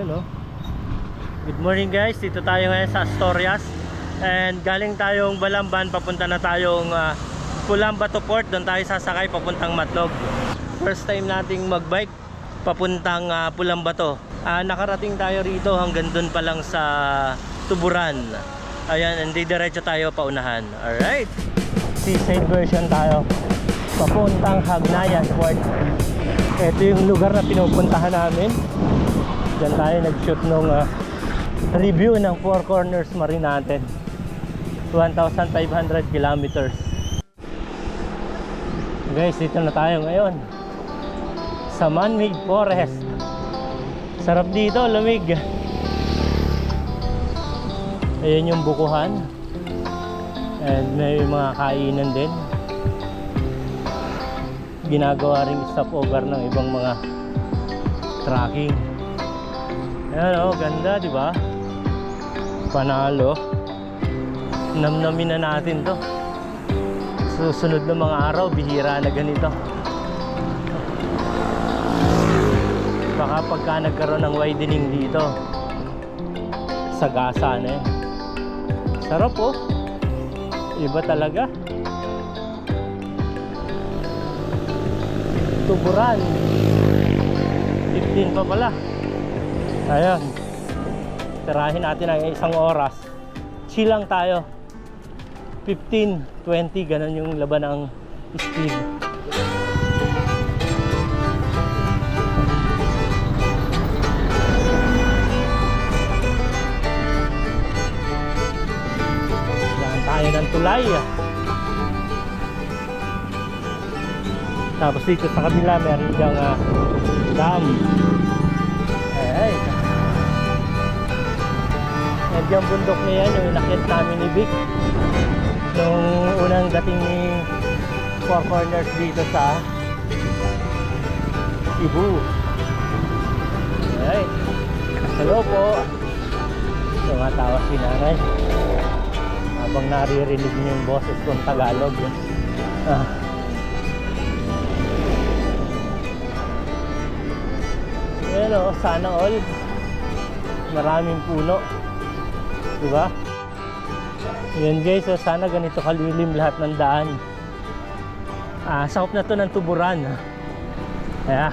Ayun oh. Good morning guys, dito tayo ngayon sa Asturias. And galing tayong Balamban, papunta na tayong Pulambato Port. Doon tayo sasakay papuntang Matlog. First time nating magbike papuntang Pulambato. Nakarating tayo rito hanggang doon pa lang sa Tuburan. Ayan, hindi diretso tayo paunahan. Alright, seaside version tayo papuntang Hagnayan Port. Ito yung lugar na pinupuntahan namin. Diyan tayo nag-shoot nung review ng Four Corners Marine natin. 1,500 kilometers. Guys, dito na tayo ngayon sa Man-made Forest. Sarap dito, lamig. Ayan yung bukuhan. And may mga kainan din. Ginagawa ring stopover ng ibang mga trekking. Ayan o, ganda, di ba? Panalo. Namnamin na natin to. Susunod na mga araw, bihira na ganito. Baka pagka nagkaroon ng widening dito, sagasa na eh. Sarap oh. Iba talaga. Tuburan 15 pa pala. Ayun, tirahin natin ang isang oras. Chill lang tayo. 15, 20, ganun yung laban ng speed. Daan tayo ng tulay. Tapos dito sa kabila meron diyang dam. Ay. At yung bundok na yan, yung inakit namin ni Vic nung unang dating ni Four Corners dito sa Cebu. Alright. Hello po. Tumatawa si nanay habang naririnig niyo yung boses kong Tagalog. Ayan o, sana all. Maraming puno, diba? Ayan guys, so sana ganito kalilim lahat ng daan. Sakop na to ng Tuburan. Ayan.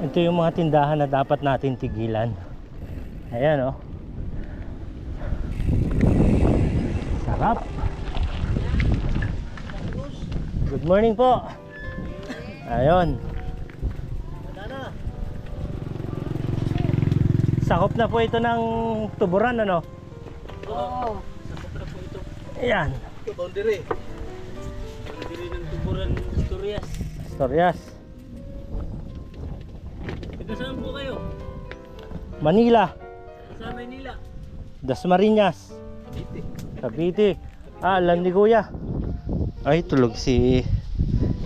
Ito yung mga tindahan na dapat natin tigilan. Ayan o. Sarap. Good morning po. Ayun. Sakop na po ito ng Tuburan, ano? Oo. Sakop na po ito. Ayan. Ito, boundary. Boundary ng Tuburan, Asturias. Asturias. Ito saan po kayo? Manila. Sa Manila. Dasmariñas. Cavite. Cavite. Alam ni Kuya. Ay, tulog si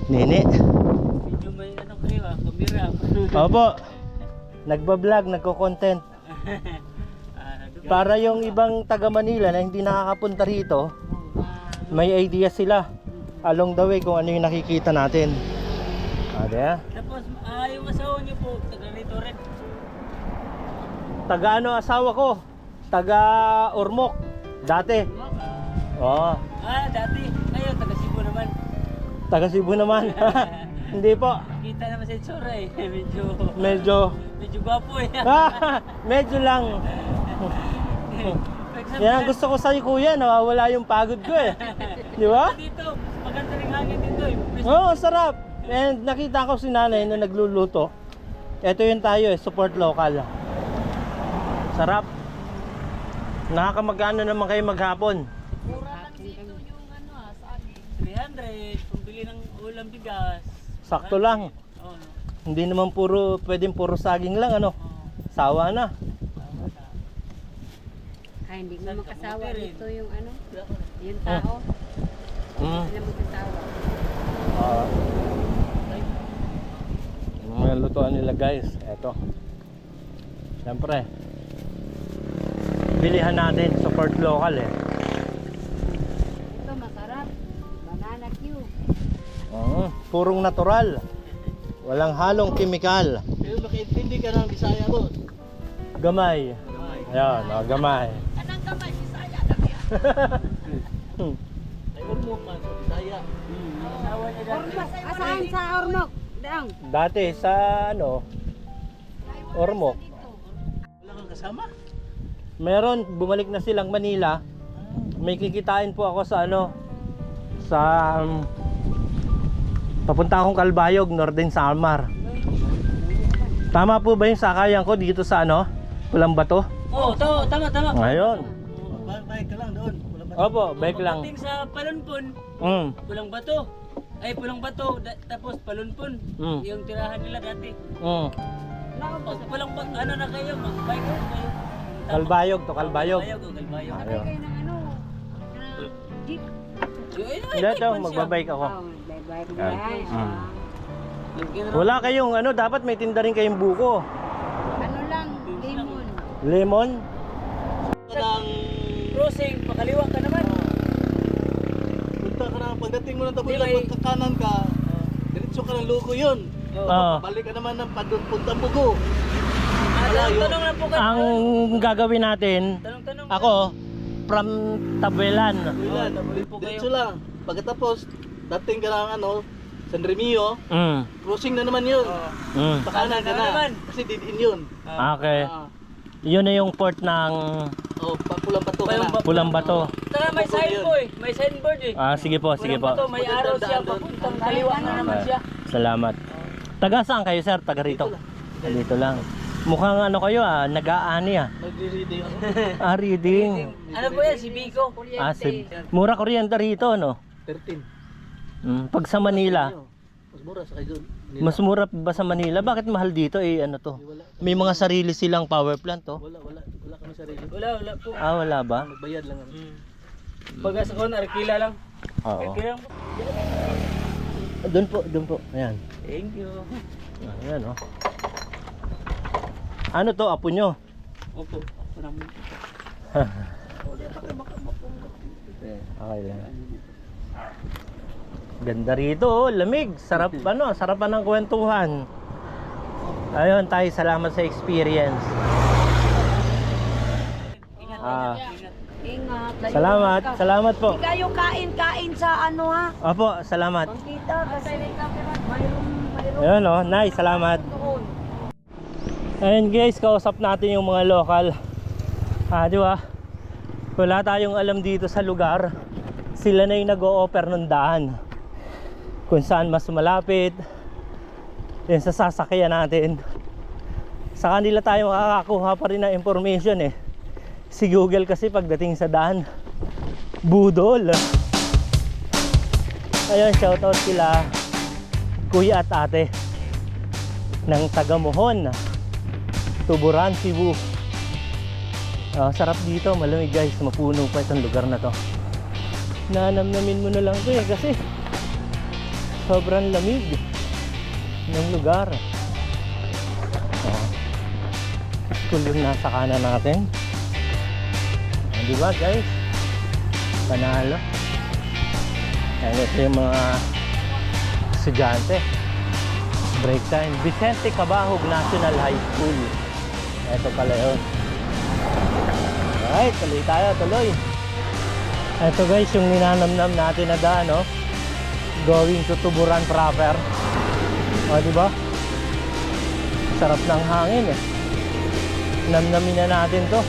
Nene. Medyo may ano kayo kamera. Opo. Nagbablog, nagko-content. Para yung ibang taga Manila na hindi nakakapunta rito, may idea sila along the way kung ano yung nakikita natin. Diba? Tapos, yung asawa niyo po, taga rito rin. Taga ano asawa ko? Taga Ormoc. Dati. Oo. Dati. Ayun, taga Cebu naman. Taga Cebu naman. Hindi po. Kita naman sa itsura eh. Medyo gwapo eh. medyo lang. Yan gusto ko sa'yo kuya, nawawala yung pagod ko eh. Di ba? Dito, maganda rin hangin dito eh. Oo, sarap. And nakita ko si nanay na nagluluto. Ito yun tayo eh, support local. Sarap. Nakakamagano naman kayo maghapon. Mura lang dito yung saging. 300, pambili ng ulam bigas. Sakto lang. Oo. Hindi naman pwedeng puro saging lang ano. Sawa na. Ay, hindi mo makasawa dito yung yung tao. Hindi mo makasawa. Mga lutuan nila guys. Eto. Siyempre. Bilihan natin, support local eh. Ito masarap. Banana Q. Purong natural. Walang halong kemikal. Pero makaintindi ka ng Bisaya, boss. Gamay. Ayan, gamay. Ay, ormok man sa Bisaya. Asahan sa Ormoc? Daang. Dati sa Ormoc. Wala kang kasama? Meron, bumalik na silang Manila. May kikitain po ako sa sa papunta akong Calbayog, Northern Samar. Tama po ba yung sakayan ko dito sa Pulang Bato? Oo, tama. Ngayon. Bike ka lang doon. Wala ba? Opo, bike lang. Pagdating sa Palunpon, Pulang Bato. Ay, Pulang Bato, tapos Palunpon. Yung tirahan nila dati. O, sa Pulang Bato, ano na kayo? Mag-bike na kayo. Calbayog to Calbayog. Kalbayog. Sakay kayo ng jeep. Hindi to, magbabike ako. Oh, bye-bye. Wala kayong dapat may tinda rin kayong buko. Ano lang, lemon. Lemon? Ng Crossing, pakaliwa ka naman. punta ka na, pagdating mo ng Tabulan, Di, may- magkakanan ka, diretso ka ng Lugo yun. Oo. Balik ka naman ng punta Bugo. Tanong lang po kayo. Ang gagawin natin, Tanong. ako, from Tabuelan. Bulan, po kayo. diretso lang. Pagkatapos, dating ka ng San Remio, crossing na naman yun. Pakanan ka Ano na. naman? Kasi din yun. Okay. Ah, Yun na yung port ng Pulang Bato ka na. Pulang Bato. Saka may signboard eh. Sige po, sige Pulang Bato, po. may araw siya, papuntang kaliwa na naman siya. Salamat. Taga saan kayo, sir? Taga rito? Dito lang. Mukhang kayo nag-aani Nagre-ready yun. reading. Ano po yan, si Biko? Mura kuryente rito, 13. Pag sa Manila, Mas mura sa kayo doon. mas mura ba sa Manila? Bakit mahal dito? May mga sarili silang power plant, Wala kami sarili. Wala po. Wala ba? Magbayad lang kami. Pag sa kon, arkila lang. Oo. Arkila lang. Doon po. Ayan. Thank you. Ayan, Ano to, apo nyo? Opo. Maraming. Okay lang. Ganda rito, lamig. Sarapan ng kwentuhan. Ayun, tayo salamat sa experience. Ingat. Salamat po. Kayo kain sa Opo, salamat. Kita kasi mayroon. Ayun nice, salamat. Ayun guys, kausap natin yung mga local. Di ba? Wala tayong alam dito sa lugar. Sila na yung nag-o-offer ng daan. Kung saan mas malapit. Yan sa sasakyan natin. Sa kanila tayo makakakuha pa rin ng information Si Google kasi pagdating sa daan, budol. Ayun, shoutout sila kuya at ate ng Tagamohon, Tuburan, Cebu. Sarap dito, malamig guys, mapuno pa itong lugar na to. Nanamnamin mo na lang to kasi sobrang lamig ng lugar. School yung nasa kanan natin. Di ba guys? Panalo. Ayan, ito yung mga estudyante. Break time. Vicente Cabahog National High School. Ito pala yun. Alright, tuloy. Ito guys, yung ninanamnam natin na daan, going to Tuburan proper. Di ba? Sarap ng hangin Namnamin na natin to.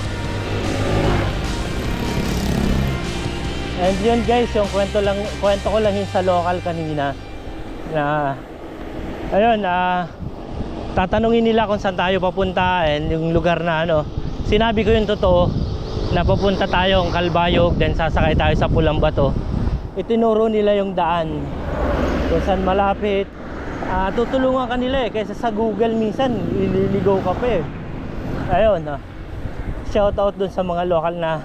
And yun guys, yung kwento ko lang yun sa local kanina na ayun, tatanungin nila kung saan tayo papunta and yung lugar na sinabi ko yung totoo na papunta tayong Calbayog, then sasakay tayo sa Pulang Bato. Itinuro nila yung daan kung saan malapit. Tutulungan ka nila kaysa sa Google minsan ililigaw ka pa ayun, shout out dun sa mga local na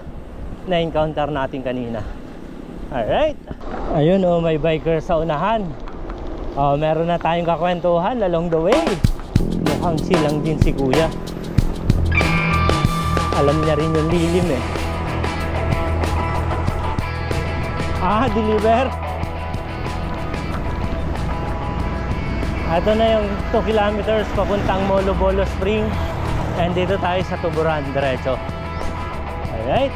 encounter natin kanina. Alright, ayun may biker sa unahan. Meron na tayong kakwentuhan along the way. Mukhang silang din si kuya. Alam niya rin yung lilim deliver. Ito na yung 2 kilometers papuntang Molo Bolo Spring. And dito tayo sa Tuburan, diretso. Alright.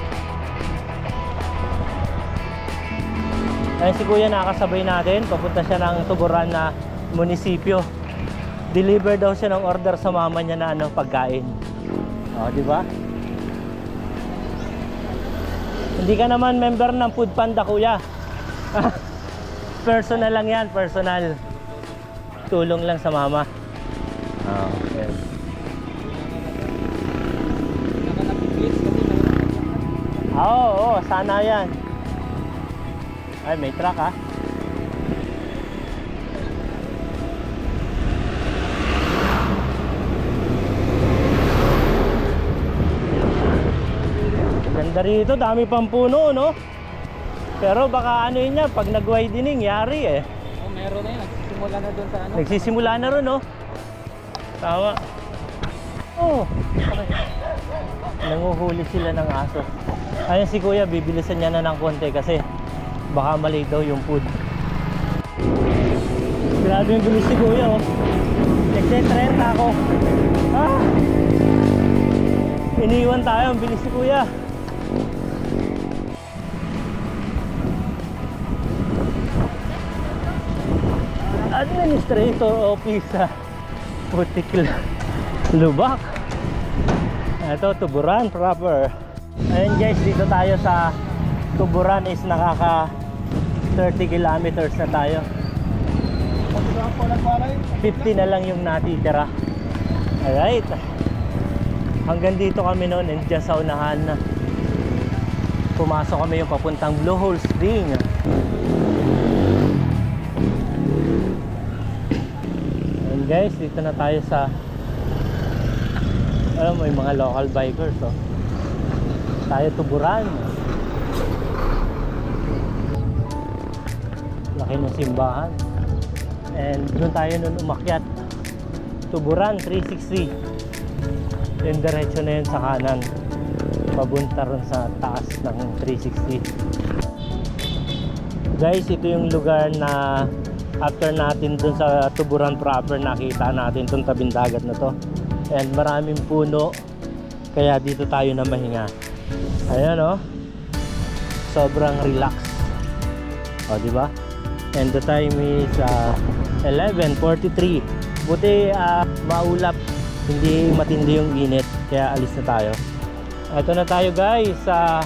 Ayun si Kuya nakakasabay natin. Papunta siya ng Tuburan na munisipyo. Deliver daw siya ng order sa mama niya na pagkain. O, di ba? Hindi ka naman member ng Food Panda, Kuya. Personal lang yan, personal. Tulong lang sa mama. Okay. Oo, sana yan. Ay, may truck ah. Ganda rito, dami pang puno, no? Pero baka ano yun yan, pag nag-widening, yari eh. Oh, meron na yun. Nagsisimula na doon sa ano. Nagsisimula na ron, no? Tama. Oh, okay. Nanguhuli sila ng aso. Ayun si Kuya, bibilisan niya na ng konti kasi baka mali daw yung food. Grabe yung bilis si Kuya, oh. Nagse-30 ako. Ah! Iniwan tayo, ang bilis si Kuya. Administrator office sa Putik Lubak. Ito, Tuburan proper. Ayun guys, dito tayo sa Tuburan is nakaka 30 kilometers na tayo. 50 na lang yung natitira. Alright. Hanggang dito kami noon and dyan sa unahan na pumasok kami yung papuntang Blue Hole Spring. And guys, dito na tayo sa may mga local bikers, oh. Tayo Tuburan. Laki ng simbahan. And doon tayo nun umakyat. Tuburan 360. Yung diretso na yun sa kanan. Pabunta ron sa taas ng 360. Guys, ito yung lugar na after natin dun sa Tuburan proper, nakita natin itong tabing dagat na to. And maraming puno. Kaya dito tayo na mahinga. Ayan, oh. Sobrang relax. O, diba? And the time is 11:43. Buti maulap, hindi matindi yung init, kaya alis na tayo. Ito na tayo guys sa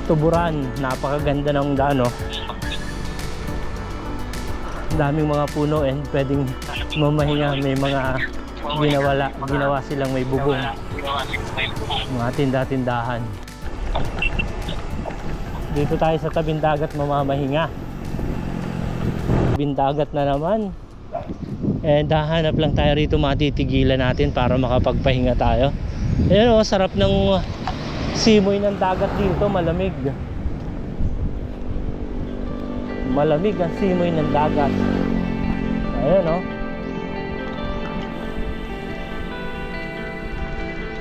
Tuburan. Napakaganda ng daan, oh. Daming mga puno and pwedeng mamahinga. May mga ginawa silang may bubong, mga tinda-tindahan. Dito tayo sa tabing dagat mamamahinga. Tabing dagat na naman. And hahanap lang tayo rito matitigilan natin para makapagpahinga tayo. Ayan, oh, sarap ng simoy ng dagat dito. Malamig. Malamig ang simoy ng dagat. Ayan, oh.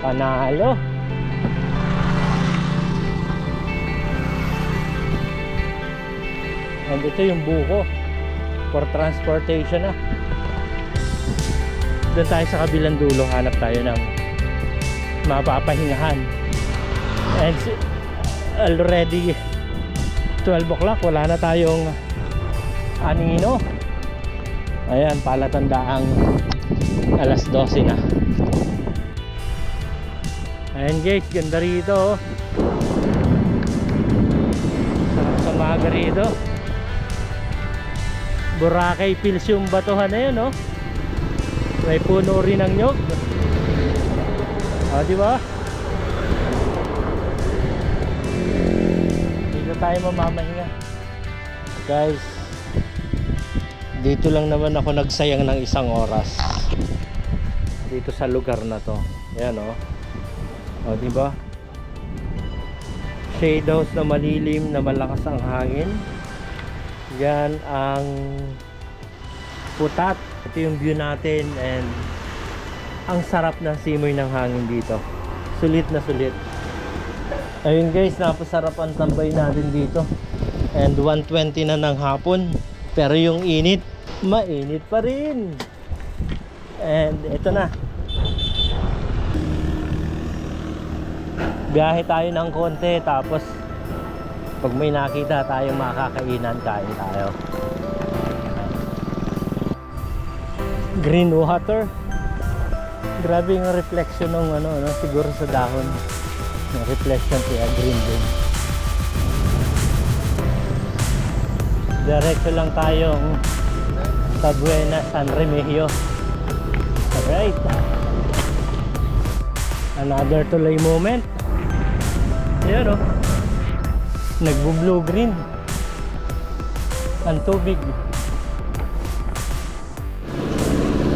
Panalo. And ito yung buko for transportation na. Doon tayo sa kabilang dulo, hanap tayo ng mapapahingahan. And already 12 o'clock, wala na tayong anino. Ayan, palatandaang alas 12 na. Ayan guys, ganda rito, oh. Sarap sa maga rito. Boracay Hills yung batuhan na yun, oh. May puno rin ng nyog. Di ba? Dito tayo mamamahinga. Guys, dito lang naman ako nagsayang ng isang oras. Dito sa lugar na to. Ayan, oh. Di ba? Shade house na malilim, na malakas ang hangin. Yan ang Putat. Ito yung view natin and ang sarap ng simoy ng hangin dito. Sulit na sulit. Ayun guys, napasarap ang tambay natin dito. And 1:20 na ng hapon. Pero yung init, mainit pa rin. And ito na. Biyahe tayo ng konti, tapos pag may nakita tayong makakainan, kain tayo. Green water. Grabe yung reflection ng siguro sa dahon. Yung reflection kaya green din. Diretso lang tayong sa Buenas San Remigio. Alright. Another tuloy moment. Ayan o. Nagbo-blue green ang tubig.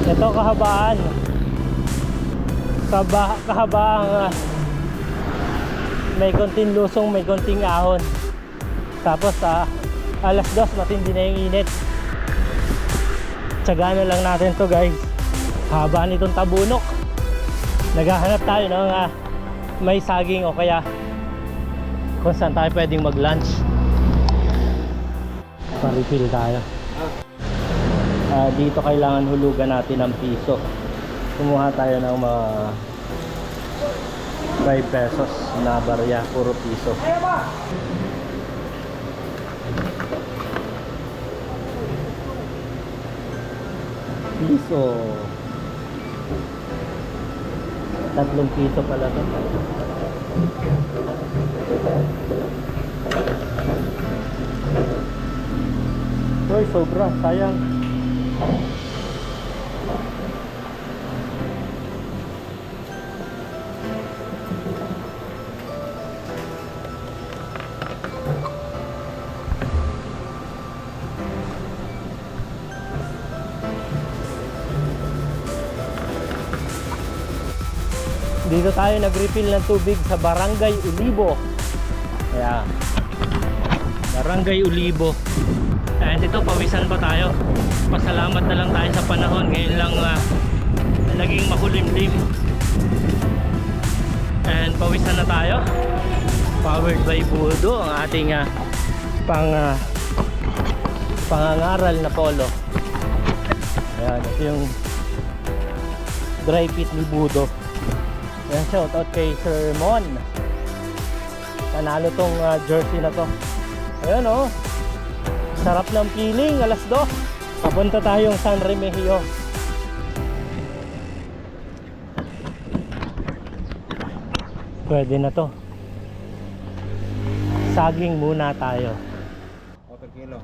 Ito kahabaan. Kahabaan may konting lusong, may konting ahon. Tapos alas 2 matindi na yung init. Tsagaan na lang natin to guys. Haba nitong tabunok. Naghahanap tayo ng may saging o kaya kung saan tayo pwedeng mag-lunch. Pa-refill tayo. Dito kailangan hulugan natin ng piso. Kumuha tayo ng mga 5 pesos na barya, puro piso. Piso. 3 piso pala to. Uy, sobra, sayang. Dito tayo nag-refill ng tubig sa Barangay Ulibo. Ayan. Barangay Ulibo. And ito, pawisan pa tayo. Pasalamat na lang tayo sa panahon. Ngayon lang naging makulimlim. And pawisan na tayo. Powered by Budo, ang ating pangangaral na polo. Ayan, ito yung dry fit ni Budo. Ayan, shoutout kay Sir Mon. Panalo tong jersey na to. Ayan oh. Sarap ng feeling, alas 2. Papunta tayong San Remigio. Pwede na to. Saging muna tayo. Per kilo.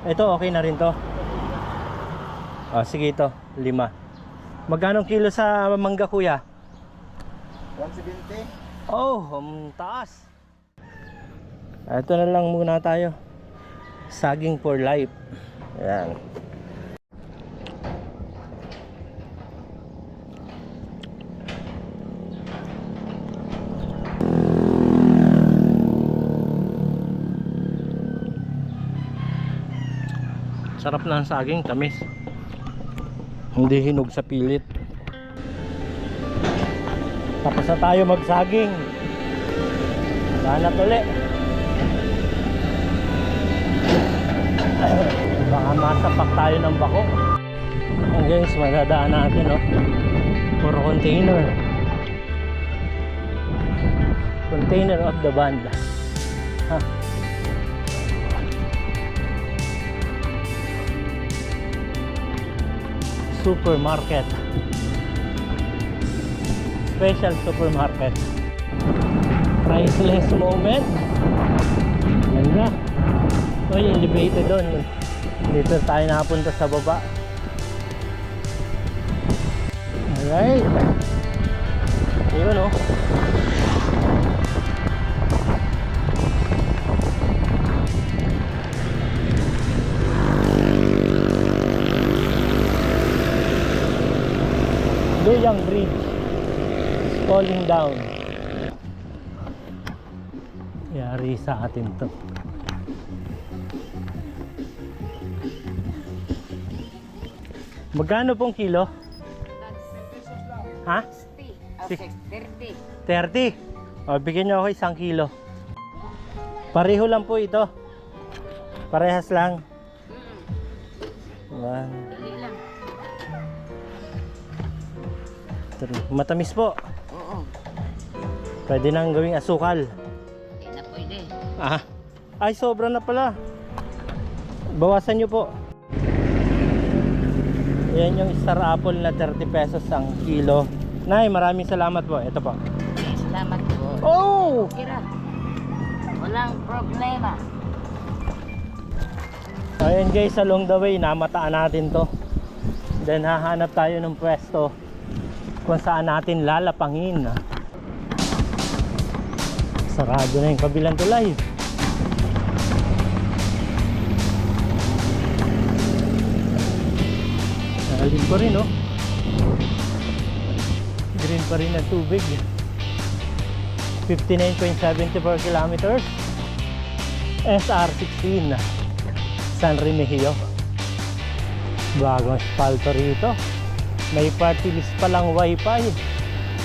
Ito okay na rin to. Sige ito, 5. Magkano kilo sa mangga kuya? 170. Oh, taas. Ito na lang muna tayo. Saging for life. Ayan. Sarap na ang saging, tamis. Hindi hinog sa pilit. Tapos na tayo magsaging. Hanap ulit. Baka masapak tayo ng bako. Ang guys, madadaan natin puro container. Container of the band. Supermarket. Special supermarket. Priceless moment. Yan na. Uy, elevated doon. Dito tayo nakapunta sa baba. Alright. Yun o. Luyang Bridge falling down. Yari sa atin to. Magkano pong kilo? Ha? 30. 30. O, bigyan nyo ako 1 kilo. Pareho lang po ito. Parehas lang. Yan. Dali lang. Matamis po. Oo. Pwede nang gawing asukal. Hindi na pwede. Ah. Ay, sobra na pala. Bawasan nyo po. Yan yung star apple na 30 pesos ang kilo. Nay, maraming salamat po. Ito po. Salamat po. Oh! Kira. Walang problema. Ayan guys, along the way, namataan natin to. Then hahanap tayo ng pwesto kung saan natin lalapangin. Sarado na yung kabilang tulay. Nakalim pa rin, oh. Green pa rin ang tubig. 59.74 kilometers. SR16 San Remigio. Bagong asfalto rito. May party list palang wifi.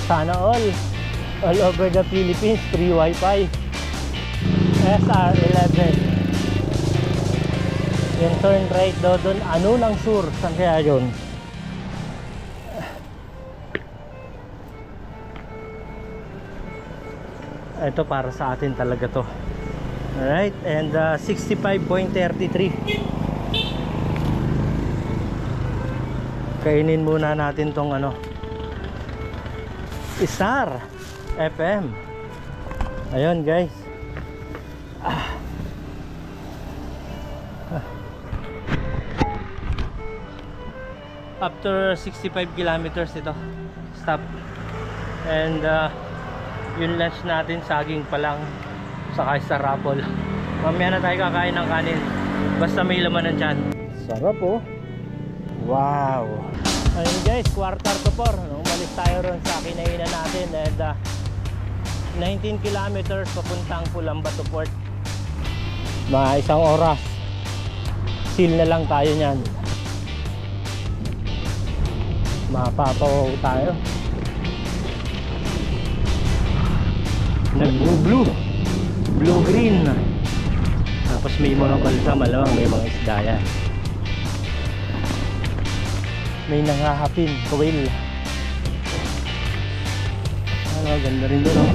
Sana all over the Philippines, free wifi. SR11. Yung turn right daw doon, ano ng sur, saan kaya yun? Ito para sa atin talaga to. Alright, and 65.33. Kainin muna natin tong ano, Star FM. Ayun guys. After 65 kilometers ito, stop. And yung lunch natin, saging pa lang, saka star apple. Mamaya na tayo kakain ng kanin, basta may laman ng tiyan. Sarap oh. Wow. Ayun guys, 3:15 nung umalis tayo ron sa kinainan natin. And 19 kilometers papuntang Pulambato Port. Mga isang oras, seal na lang tayo nyan. Mapapawaw tayo. Nag-blue, blue-green. Tapos may mga balsa, malamang may mga isda yan. May nangahapin, kawil. Ano, ganda rin doon, oh.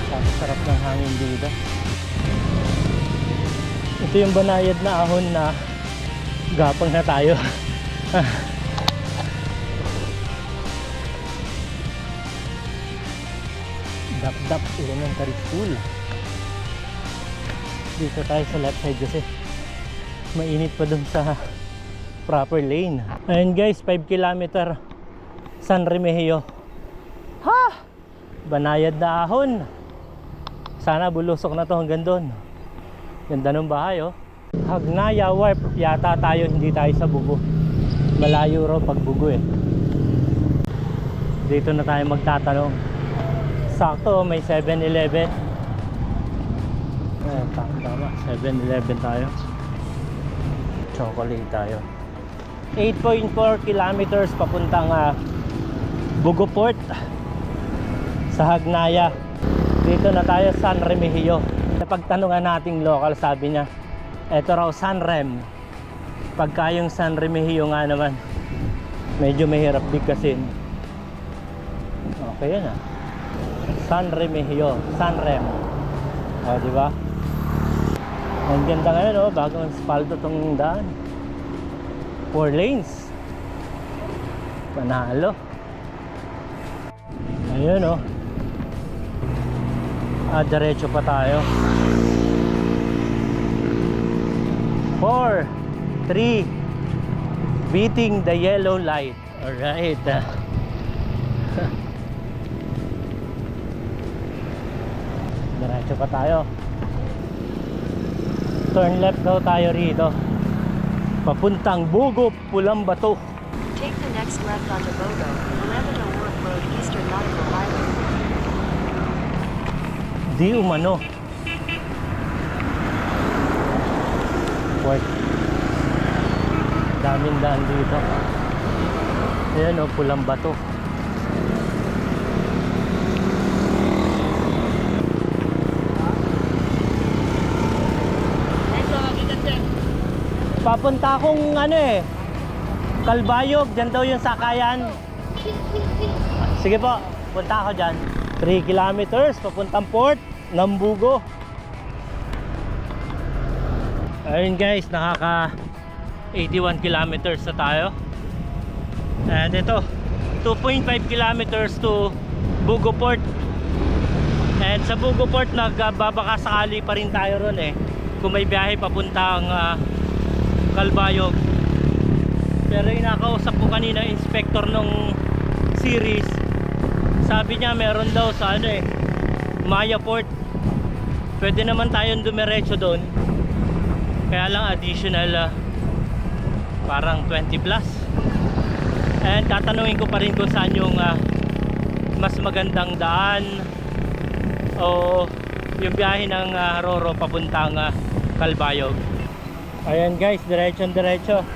Tapos sarap ng hangin dito. Ito yung banayad na ahon na gapang na tayo. Dap-dap Elementary School. Dito tayo sa left side kasi mainit pa dun sa proper lane. Ayun guys, 5 kilometer San Remigio. Ha! Banayad na ahon. Sana bulusok na to hanggang dun. Ganda ng bahay, oh. Hagnaya Warp yata tayo, hindi tayo sa Bugo. Malayo raw pag Bugo eh. Dito na tayo magtatanong. Sakto, may 7-Eleven. Eh, tama, 7-Eleven tayo. Chocolate tayo. 8.4 kilometers papuntang Bugo Port sa Hagnaya. Dito na tayo San Remigio. Napagtanungan nating local, sabi niya eto raw San Rem. Pagka yung San Remigio nga naman medyo mahirap bigkasin. Okay yan ah, San Remigio, San Rem. O diba? Ang ganda ngayon oh, bagong asfalto tong daan. 4 lanes. Panalo. Ayun oh. Diretso pa tayo. 4, 3, beating the yellow light. Alright. Diretso pa tayo. Turn left daw tayo rito. Papuntang Bugo, Pulambato. Take the next left onto Bogo, 11 O'Rourke Road, Eastern Nautical Highway. Di umano. Port. Daming daan dito. Ayan o, Pulambato. Papunta akong Calbayog, dyan daw yung sakayan. Sige po, punta ako dyan. 3 kilometers papuntang port ng Bugo. Ayun guys, nakaka 81 kilometers na tayo. And ito, 2.5 kilometers to Bugo Port. And sa Bugo Port, nagbabaka sakali pa rin tayo ron kung may biyahe papuntang Calbayog. Pero inakausap ko kanina inspector nung series, sabi niya meron daw sa Maya Port. Pwede naman tayong dumiretso doon, kaya lang additional parang 20 plus. And tatanungin ko pa rin kung saan yung mas magandang daan o yung biyahe ng Roro papuntang Calbayog. Ayan guys, diretso.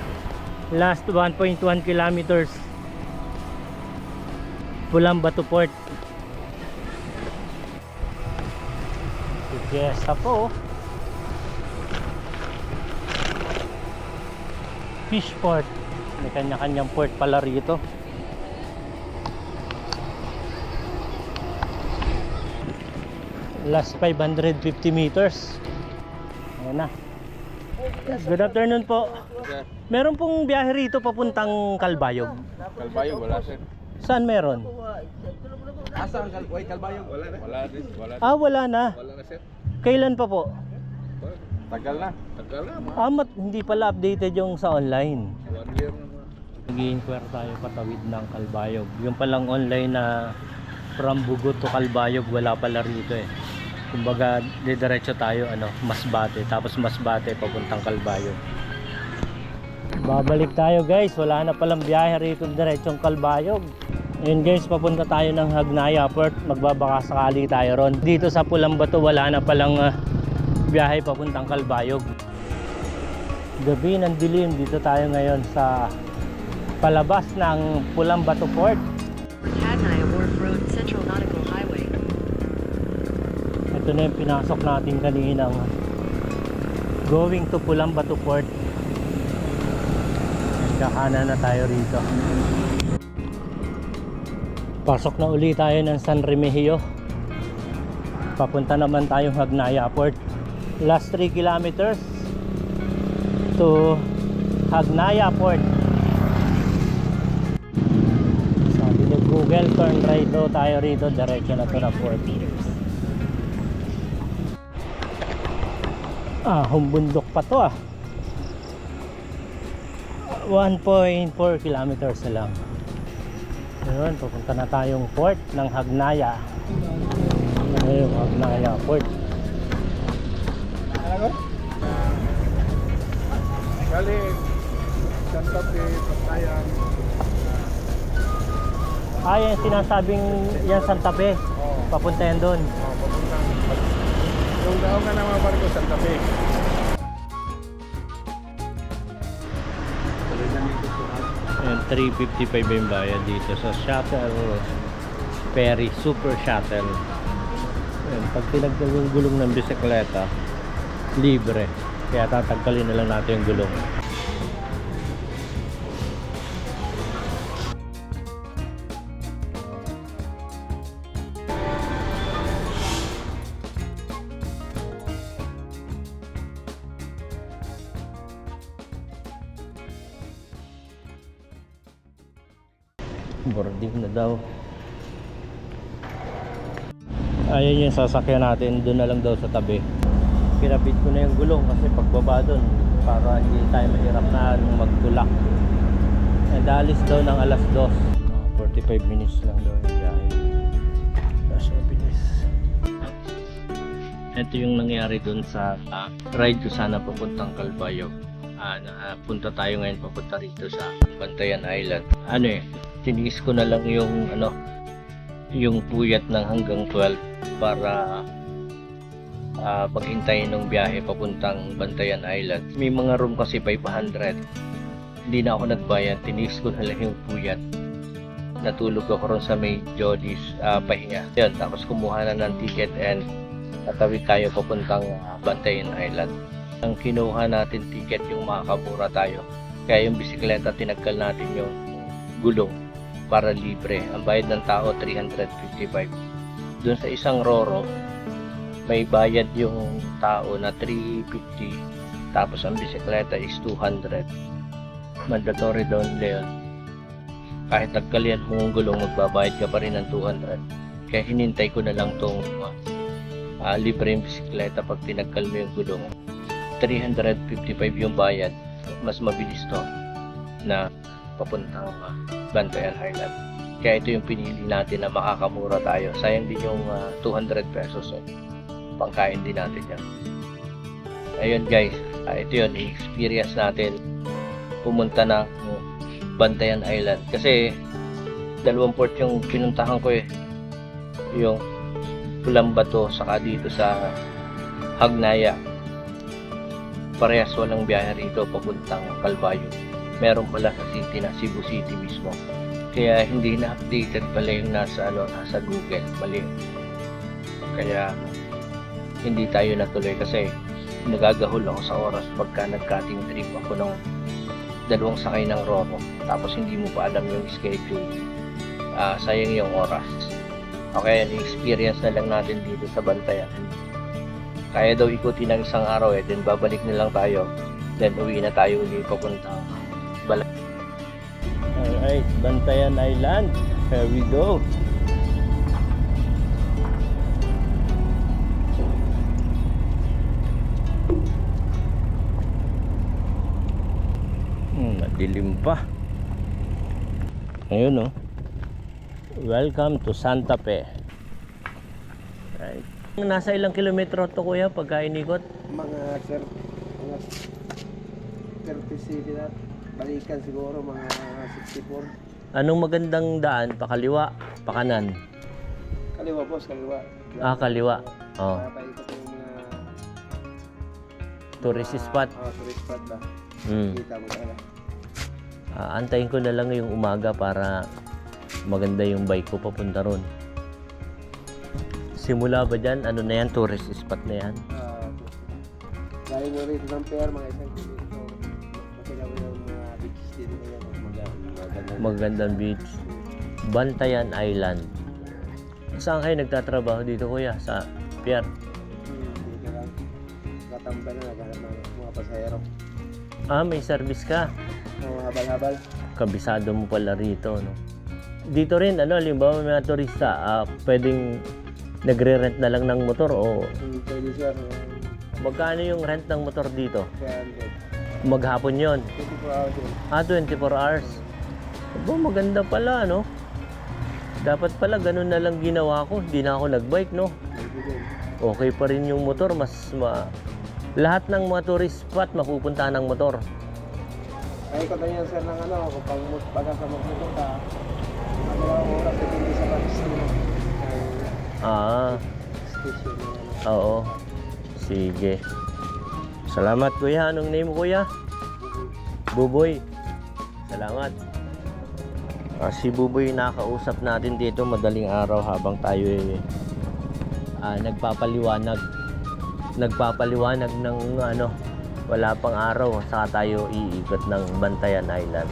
Last 1.1 kilometers Pulang Batu Port. Fiesta po. Fishport. May kanya-kanyang port pala rito. Last 550 meters. Ayan na. Good afternoon po. Meron pong biyahe rito papuntang Calbayog. Calbayog wala sir. Saan meron? Asa ang Calbayog? Wala na. Wala. Wala na. Wala na sir. Kailan pa po? Tagal na. Hindi pala updated yung sa online. 1 year na. Nag-i-inquire tayo patawid ng Calbayog. Yung palang online na from Bugo to Calbayog, wala pala rito Kumbaga, didiretso tayo Masbate, tapos Masbate papuntang Calbayog. Babalik tayo guys, wala na palang biyahe rito diretsong Calbayog. Ayun guys, papunta tayo ng Hagnaya Port, magbabaka sakali tayo ron. Dito sa Pulang Batu wala na palang biyahe papuntang Calbayog. Gabi ng dilim, dito tayo ngayon sa palabas ng Pulang Batu Port. Hagnaya Wharf Road, Central Nautical Highway. Ito na yung pinasok natin kaninang going to Pulang Batu Port. Kakanan na tayo rito. Pasok na uli tayo ng San Remigio. Papunta naman tayong Hagnaya Port. Last 3 kilometers to Hagnaya Port. Sabi ni Google, turn right daw tayo rito. Diretso na to na port. Humbundok pa to 1.4 kilometers na lang. Ayun, pupunta na tayong port ng Hagnaya. Ayun, Hagnaya Port. Kali Santa Fe, Patayan. Yan sinasabing yan Santa Fe. Papunta yan doon. Yung daw nga ng mga barko Santa Fe. Ayan, 355 yung bayad dito sa shuttle ferry, super shuttle. Ayan, pag tinagdal yung gulong ng bisikleta, libre. Kaya tatagkalin na lang natin yung gulong. Boarding na daw. Ayun yung sasakyan natin, doon na lang daw sa tabi. Pinabit ko na yung gulong kasi pagbaba doon para hindi tayo mahirap na magtulak. And alis daw ng alas 2. 45 minutes lang daw yung biyahe. That's so bilis. Ito yung nangyari doon sa ride ko sana papuntang Calbayog. Punta tayo ngayon papunta rito sa Bantayan Island. Tiniis ko na lang yung puyat ng hanggang 12 para paghintay ng biyahe papuntang Bantayan Island. May mga room kasi 500. Hindi na ako nagbayad, tiniis ko na lang yung puyat. Natulog ako ron sa may Jody's pahinga. Yun, tapos kumuha na ng ticket and tatawid tayo papuntang Bantayan Island. Ang kinuha natin ticket yung makakamura tayo. Kaya yung bisikleta tinagkal natin yung gulong para libre. Ang bayad ng tao 355. Doon sa isang roro may bayad yung tao na 350. Tapos ang bisikleta is 200. Mandatory doon leon. Kahit nagkalian mo ang gulong, magbabayad ka pa rin ng 200. Kaya hinintay ko na lang tong libre yung bisikleta pag tinagkal mo yung gulong. 355 yung bayad. Mas mabilis to na papuntang Bantayan Island. Kaya ito yung pinili natin na makakamura tayo. Sayang din yung 200 pesos. Pangkain din natin yan. Ayun guys, ito yun, experience natin pumunta na Bantayan Island. Kasi dalawang port yung pinuntahan ko yung Pulang Bato saka dito sa Hagnaya. Parehas walang biyahe rito papuntang Calbayog. Meron pala sa city na Cebu City mismo. Kaya hindi na updated pala yung nasa Google. Mali. Kaya hindi tayo natuloy kasi nagagahol ako sa oras pagka nag-cutting trip ako ng dalawang sakay ng Roro. Tapos hindi mo pa alam yung schedule. Sayang yung oras. Okay, experience na lang natin dito sa Bantayan. Kaya daw ikutin ng isang araw then babalik na lang tayo. Then uwi na tayo ulit papuntang Balay. Alright, Bantayan Island. Here we go. Madilim pa. Ayun Welcome to Santa Fe. Right. Nasa ilang kilometro to kuya pagka inikot? Mga 30 na balikan siguro mga 64. Anong magandang daan? Pakaliwa, pakanan? Kaliwa boss, kaliwa. Kaliwa. Oh. Paikot yung mga Tourist spot. tourist spot ba. Hmm. Kita mo sana. Antayin ko na lang yung umaga para maganda yung bike ko papunta ron. Simula ba dyan? Ano na yan? Tourist spot na yan? Galing mo rito ng pair, mga isang kilometro. Makita mo yung mga beaches dito na yan. Magandang beach. Bantayan Island. Saan kayo nagtatrabaho dito kuya? Sa pier? Dito lang. Katambay na naghanap ng mga pasahero. May service ka. Mga habal-habal. Kabisado mo pala rito, no? Dito rin, halimbawa may mga turista, pwedeng nagre-rent na lang ng motor o Pwede sir. magkano yung rent ng motor dito? 300. Maghapon yon. 24 hours yun. 24 hours. Aba, maganda pala, no? Dapat pala ganun na lang ginawa ko. Hindi na ako nagbike, no? Okay pa rin yung motor. Lahat ng mga tourist spot mapupuntahan ng motor. Ay, ko na yan sir ng kung pagka sa magpupunta, dalawang oras na hindi sa pag-station. Station na Oo. Sige. Salamat kuya. Anong name mo kuya? Buboy. Salamat. Si Buboy nakausap natin dito madaling araw habang tayo nagpapaliwanag ng wala pang araw saka tayo iikot ng Bantayan Island.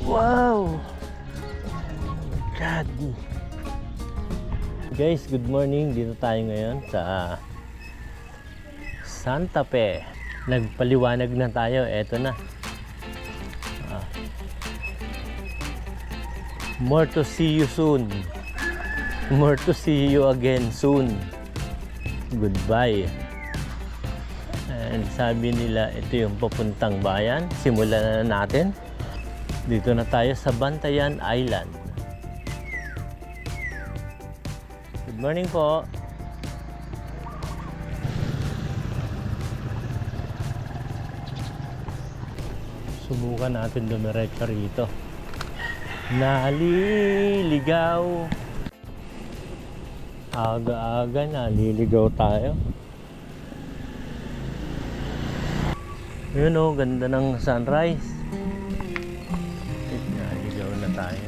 Wow! God! Guys, good morning. Dito tayo ngayon sa Santa Fe. Nagpaliwanag na tayo. Eto na. More to see you soon. More to see you again soon. Goodbye. And sabi nila, ito yung papuntang bayan. Simulan na natin. Dito na tayo sa Bantayan Island. Good morning po. Subukan natin dumiretso rito. Naliligaw. Aga-aga naliligaw tayo. Yun ganda ng sunrise. Naligaw na tayo.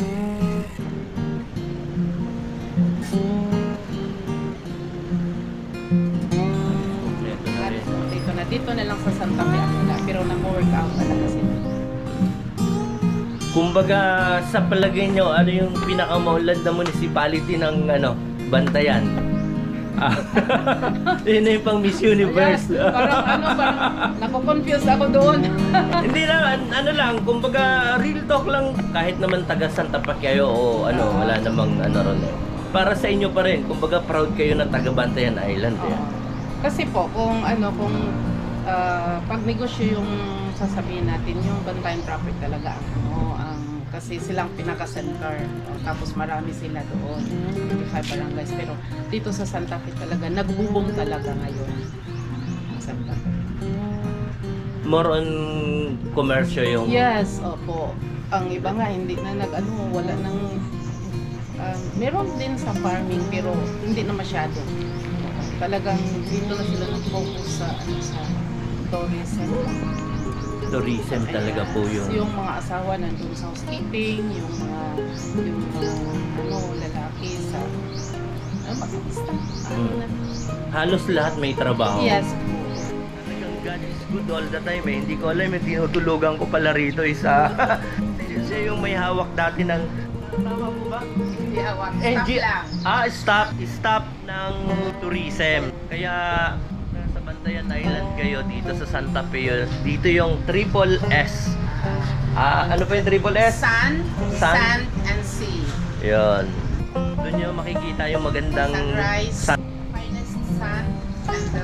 Kompleto na rin. dito na lang sa Santa Fe Aquila, pero nag-work out talaga sila. Kumbaga, sa palagay nyo, ano yung pinakamaulad na municipality ng Bantayan? Yun na yung pang Miss Universe. Yes, parang nakukonfuse ako doon. Hindi lang, kumbaga real talk lang, kahit naman taga Santa Fe kayo o wala namang ron eh. Para sa inyo pa rin, kumbaga proud kayo na taga Bantayan Island eh. Kasi po, kung pag negosyo yung sasabihin natin, yung Bantayan proper talaga kasi silang pinaka-center. Tapos marami sila doon. 55 barangays. Pero dito sa Santa Fe talaga, nag-boom talaga ngayon. Santa Fe. More on commercial yung... Yes, opo. Ang iba nga, hindi na wala nang... meron din sa farming, pero hindi na masyado. Talagang dito na sila nag-focus sa tourism talaga po yung... Yung mga asawa nandun sa housekeeping, yung mga lalaki sa basta. Halos lahat may trabaho. Yes. Talagang God is good all the time eh. Hindi ko alam, may tinutulugan ko pala rito isa. Siya yung may hawak dati ng... Tama po ba? Hindi hawak. Stop ng tourism. Kaya nasa Bantayan Island kayo dito sa Santa Fe. Dito yung Triple S. Ano pa yung Triple S? Sun, sand, and sea. Yun. Doon nyo makikita yung magandang Sunrise, finest sun, and the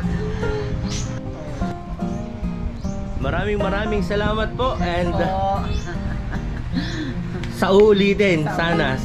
Maraming salamat po and sa uulitin sana.